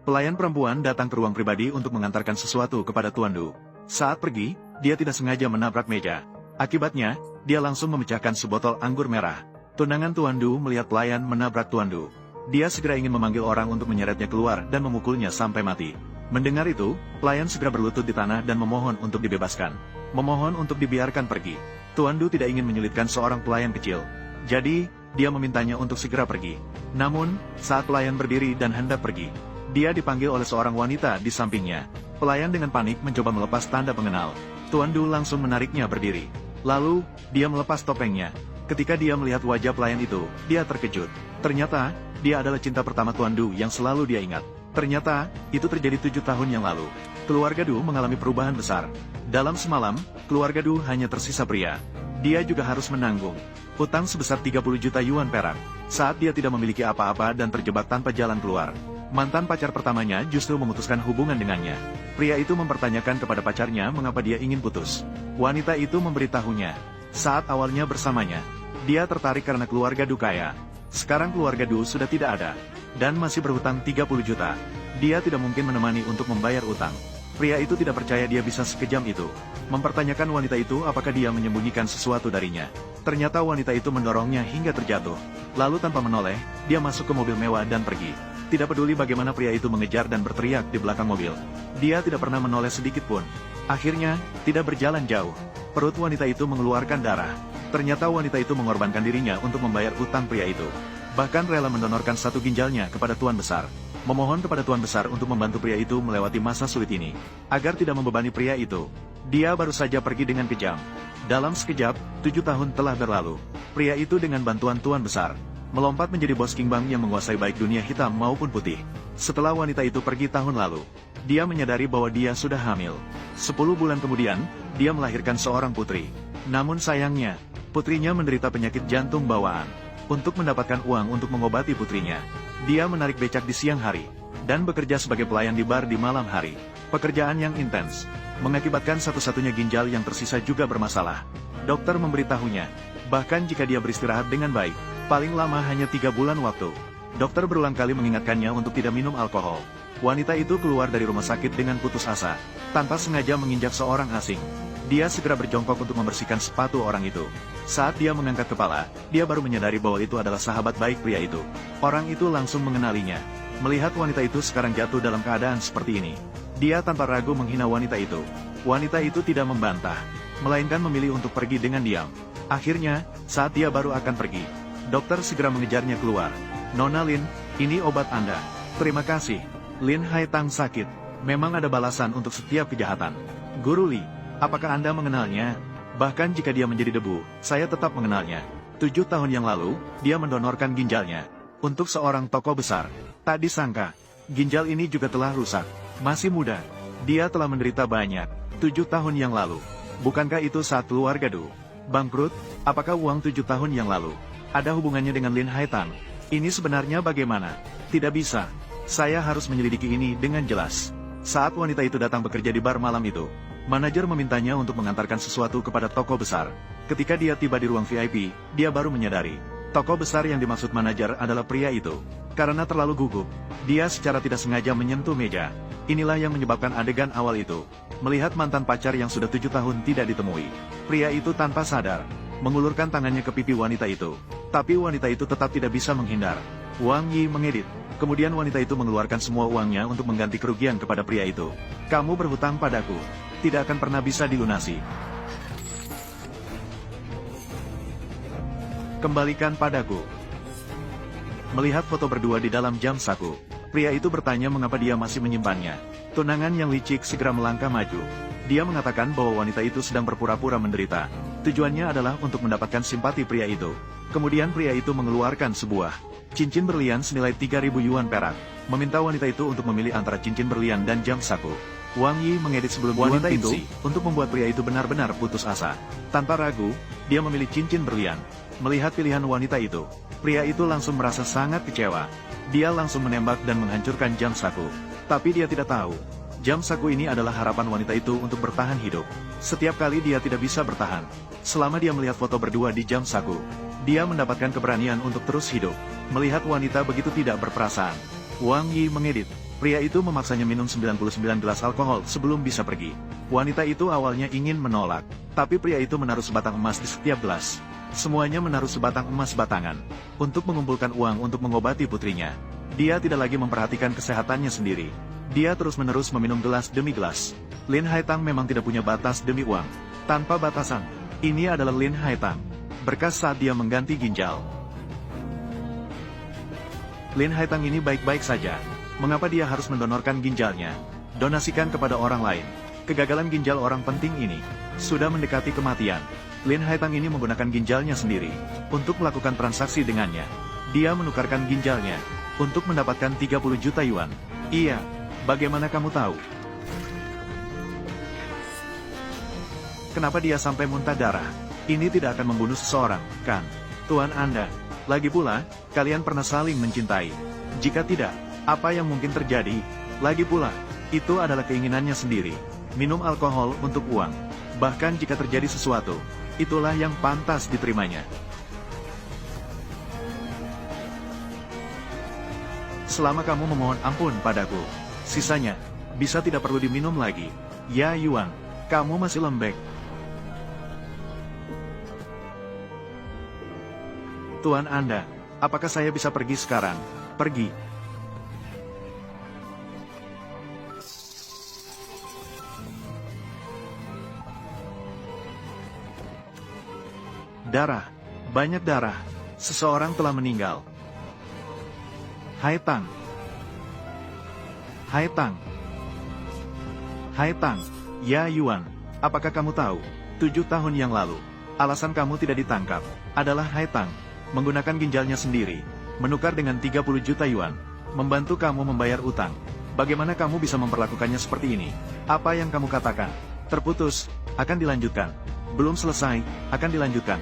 Pelayan perempuan datang ke ruang pribadi untuk mengantarkan sesuatu kepada Tuan Du. Saat pergi, dia tidak sengaja menabrak meja. Akibatnya, dia langsung memecahkan sebotol anggur merah. Tunangan Tuan Du melihat pelayan menabrak Tuan Du. Dia segera ingin memanggil orang untuk menyeretnya keluar dan memukulnya sampai mati. Mendengar itu, pelayan segera berlutut di tanah dan memohon untuk dibebaskan. Memohon untuk dibiarkan pergi. Tuan Du tidak ingin menyulitkan seorang pelayan kecil. Jadi, dia memintanya untuk segera pergi. Namun, saat pelayan berdiri dan hendak pergi, dia dipanggil oleh seorang wanita di sampingnya. Pelayan dengan panik mencoba melepas tanda pengenal. Tuan Du langsung menariknya berdiri. Lalu, dia melepas topengnya. Ketika dia melihat wajah pelayan itu, dia terkejut. Ternyata, dia adalah cinta pertama Tuan Du yang selalu dia ingat. Ternyata, itu terjadi 7 tahun yang lalu. Keluarga Du mengalami perubahan besar. Dalam semalam, keluarga Du hanya tersisa pria. Dia juga harus menanggung hutang sebesar 30 juta yuan perak. Saat dia tidak memiliki apa-apa dan terjebak tanpa jalan keluar, mantan pacar pertamanya justru memutuskan hubungan dengannya. Pria itu mempertanyakan kepada pacarnya mengapa dia ingin putus. Wanita itu memberitahunya, saat awalnya bersamanya, dia tertarik karena keluarga Du kaya. Sekarang keluarga Du sudah tidak ada, dan masih berhutang 30 juta. Dia tidak mungkin menemani untuk membayar utang. Pria itu tidak percaya dia bisa sekejam itu. Mempertanyakan wanita itu apakah dia menyembunyikan sesuatu darinya. Ternyata wanita itu mendorongnya hingga terjatuh. Lalu tanpa menoleh, dia masuk ke mobil mewah dan pergi. Tidak peduli bagaimana pria itu mengejar dan berteriak di belakang mobil. Dia tidak pernah menoleh sedikit pun. Akhirnya, tidak berjalan jauh, perut wanita itu mengeluarkan darah. Ternyata wanita itu mengorbankan dirinya untuk membayar utang pria itu. Bahkan rela mendonorkan 1 ginjalnya kepada Tuan Besar. Memohon kepada Tuan Besar untuk membantu pria itu melewati masa sulit ini. Agar tidak membebani pria itu, dia baru saja pergi dengan kejam. Dalam sekejap, 7 tahun telah berlalu. Pria itu dengan bantuan Tuan Besar melompat menjadi bos King Bang yang menguasai baik dunia hitam maupun putih. Setelah wanita itu pergi tahun lalu, dia menyadari bahwa dia sudah hamil. 10 bulan kemudian, dia melahirkan seorang putri. Namun sayangnya, putrinya menderita penyakit jantung bawaan. Untuk mendapatkan uang untuk mengobati putrinya, dia menarik becak di siang hari, dan bekerja sebagai pelayan di bar di malam hari. Pekerjaan yang intens, mengakibatkan satu-satunya ginjal yang tersisa juga bermasalah. Dokter memberitahunya, bahkan jika dia beristirahat dengan baik, paling lama hanya 3 bulan waktu. Dokter berulang kali mengingatkannya untuk tidak minum alkohol. Wanita itu keluar dari rumah sakit dengan putus asa, tanpa sengaja menginjak seorang asing. Dia segera berjongkok untuk membersihkan sepatu orang itu. Saat dia mengangkat kepala, dia baru menyadari bahwa itu adalah sahabat baik pria itu. Orang itu langsung mengenalinya. Melihat wanita itu sekarang jatuh dalam keadaan seperti ini, dia tanpa ragu menghina wanita itu. Wanita itu tidak membantah, melainkan memilih untuk pergi dengan diam. Akhirnya, saat dia baru akan pergi, dokter segera mengejarnya keluar. "Nona Lin, ini obat Anda." "Terima kasih." Lin Haitang sakit. Memang ada balasan untuk setiap kejahatan. "Guru Li, apakah Anda mengenalnya?" "Bahkan jika dia menjadi debu, saya tetap mengenalnya. 7 tahun yang lalu, dia mendonorkan ginjalnya untuk seorang tokoh besar. Tak disangka, ginjal ini juga telah rusak. Masih muda, dia telah menderita banyak. 7 tahun yang lalu. Bukankah itu saat keluarga Du bangkrut? Apakah uang 7 tahun yang lalu ada hubungannya dengan Lin Haitang? Ini sebenarnya bagaimana? Tidak bisa. Saya harus menyelidiki ini dengan jelas." Saat wanita itu datang bekerja di bar malam itu, manajer memintanya untuk mengantarkan sesuatu kepada tokoh besar. Ketika dia tiba di ruang VIP, dia baru menyadari, tokoh besar yang dimaksud manajer adalah pria itu. Karena terlalu gugup, dia secara tidak sengaja menyentuh meja. Inilah yang menyebabkan adegan awal itu. Melihat mantan pacar yang sudah 7 tahun tidak ditemui, pria itu tanpa sadar mengulurkan tangannya ke pipi wanita itu. Tapi wanita itu tetap tidak bisa menghindar. Wang Yi mengedit. Kemudian wanita itu mengeluarkan semua uangnya untuk mengganti kerugian kepada pria itu. "Kamu berhutang padaku, tidak akan pernah bisa dilunasi. Kembalikan padaku." Melihat foto berdua di dalam jam saku, pria itu bertanya mengapa dia masih menyimpannya. Tunangan yang licik segera melangkah maju. Dia mengatakan bahwa wanita itu sedang berpura-pura menderita. Tujuannya adalah untuk mendapatkan simpati pria itu. Kemudian pria itu mengeluarkan sebuah cincin berlian senilai 3.000 yuan perak, meminta wanita itu untuk memilih antara cincin berlian dan jam saku. Wang Yi mengedit sebelum wanita itu untuk membuat pria itu benar-benar putus asa. Tanpa ragu, dia memilih cincin berlian. Melihat pilihan wanita itu, pria itu langsung merasa sangat kecewa. Dia langsung menembak dan menghancurkan jam saku. Tapi dia tidak tahu, jam saku ini adalah harapan wanita itu untuk bertahan hidup. Setiap kali dia tidak bisa bertahan, selama dia melihat foto berdua di jam saku, dia mendapatkan keberanian untuk terus hidup. Melihat wanita begitu tidak berperasaan, Wang Yi mengedit. Pria itu memaksanya minum 99 gelas alkohol sebelum bisa pergi. Wanita itu awalnya ingin menolak, tapi pria itu menaruh sebatang emas di setiap gelas. Semuanya menaruh sebatang emas batangan untuk mengumpulkan uang untuk mengobati putrinya. Dia tidak lagi memperhatikan kesehatannya sendiri. Dia terus-menerus meminum gelas demi gelas. Lin Haitang memang tidak punya batas demi uang. Tanpa batasan. Ini adalah Lin Haitang. Berkas saat dia mengganti ginjal. Lin Haitang ini baik-baik saja. Mengapa dia harus mendonorkan ginjalnya? Donasikan kepada orang lain. Kegagalan ginjal orang penting ini sudah mendekati kematian. Lin Haitang ini menggunakan ginjalnya sendiri untuk melakukan transaksi dengannya. Dia menukarkan ginjalnya untuk mendapatkan 30 juta yuan. Iya, bagaimana kamu tahu? Kenapa dia sampai muntah darah? Ini tidak akan membunuh seseorang, kan? Tuan Anda. Lagi pula, kalian pernah saling mencintai. Jika tidak, apa yang mungkin terjadi? Lagi pula, itu adalah keinginannya sendiri. Minum alkohol untuk uang. Bahkan jika terjadi sesuatu, itulah yang pantas diterimanya. Selama kamu memohon ampun padaku, sisanya, bisa tidak perlu diminum lagi. Ya Yuan, kamu masih lembek. Tuan Anda, apakah saya bisa pergi sekarang? Pergi. Darah. Banyak darah. Seseorang telah meninggal. Haitang. Haitang. Haitang. Ya Yuan, apakah kamu tahu? 7 tahun yang lalu, alasan kamu tidak ditangkap adalah Haitang menggunakan ginjalnya sendiri, menukar dengan 30 juta yuan, membantu kamu membayar utang. Bagaimana kamu bisa memperlakukannya seperti ini? Apa yang kamu katakan? Terputus, akan dilanjutkan. Belum selesai, akan dilanjutkan.